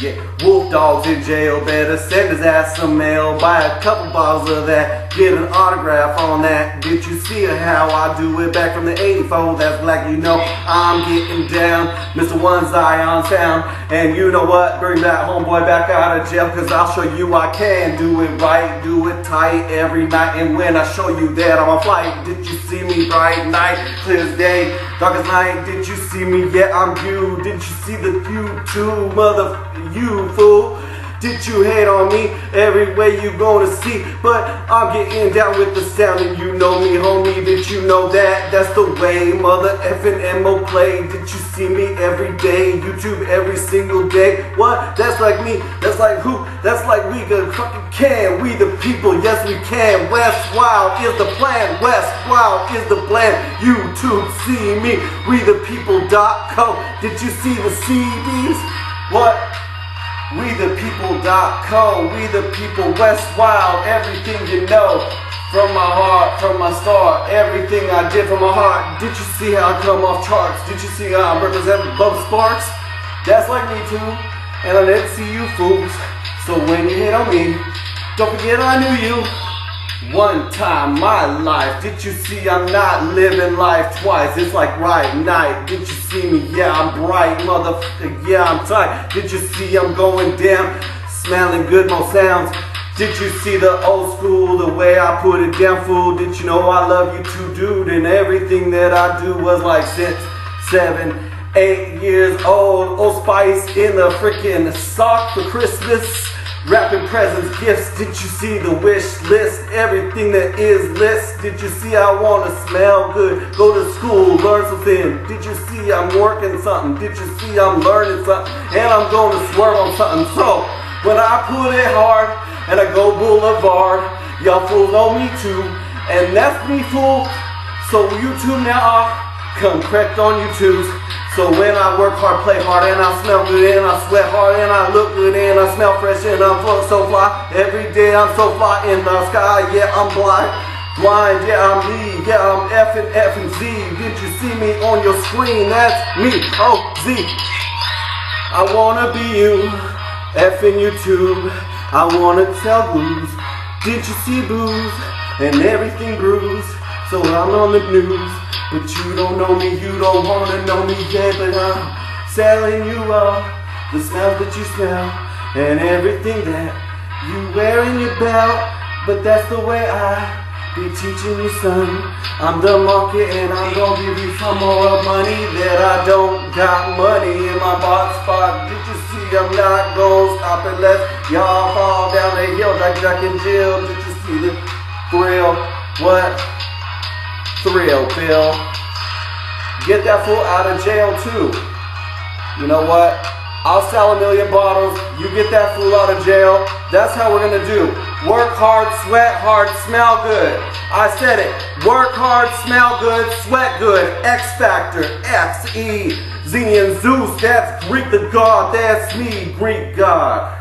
Yeah, Wolf Dog's in jail, better send his ass some mail. Buy a couple bottles of that, get an autograph on that. Did you see how I do it back from the 84? That's black, you know I'm getting down. Mr. One Zion sound. And you know what, bring that homeboy back out of jail, cause I'll show you I can do it right, do it tight every night. And when I show you that I'm on flight, did you see me bright night, clear as day, dark as night? Did you see me? Yeah, I'm you. Did you see the view too, you fool? Did you hate on me? Every way you gonna see, but I'm getting down with the sound, and you know me, homie. Did you know that? That's the way mother effing MO play. Did you see me every day? YouTube every single day. What? That's like me. That's like who? That's like we could fucking can. We the people, yes we can. West Wild is the plan. West Wild is the plan. YouTube see me. We the people.co. Did you see the CDs? What? We the people.co, we the people, West Wild, everything you know. From my heart, from my start, everything I did from my heart. Did you see how I come off charts? Did you see how I'm representing Bubba Sparks? That's like me too, and I didn't see you fools. So when you hit on me, don't forget I knew you. One time my life, did you see I'm not living life twice? It's like right night, did you see me? Yeah, I'm bright, motherfucker, yeah, I'm tight. Did you see I'm going down, smelling good, no sounds? Did you see the old school, the way I put it down, fool? Did you know I love you too, dude? And everything that I do was like since 7, 8 years old. Old Spice in the freaking sock for Christmas. Wrapping presents, gifts. Did you see the wish list? Everything that is list. Did you see I want to smell good? Go to school, learn something. Did you see I'm working something? Did you see I'm learning something? And I'm going to swerve on something. So, when I put it hard and I go boulevard, y'all fools know me too. And that's me, fool. So YouTube now, come correct on YouTube. So when I work hard, play hard, and I smell good, and I sweat hard, and I look good, and I smell fresh, and I'm so fly. Every day I'm so fly in the sky, yeah, I'm blind, yeah, I'm me, yeah, I'm F and Z. Did you see me on your screen? That's me, O-Z. I wanna be you, F in YouTube. I wanna tell booze. Did you see booze? And everything bruised. So I'm on the news. But you don't know me, you don't wanna know me yet. But I'm selling you all the smells that you smell, and everything that you wear in your belt. But that's the way I be teaching you, son. I'm the market, and I'm gonna give you some more money that I don't got money in my box spot. Did you see I'm not gonna stop unless y'all fall down the hill like Jack and Jill? Did you see the thrill? What? Thrill, Bill. Get that fool out of jail too. You know what? I'll sell 1 million bottles. You get that fool out of jail. That's how we're gonna do. Work hard, sweat hard, smell good. I said it. Work hard, smell good, sweat good. X Factor, X-E, Z and Zeus. That's Greek the God. That's me, Greek God.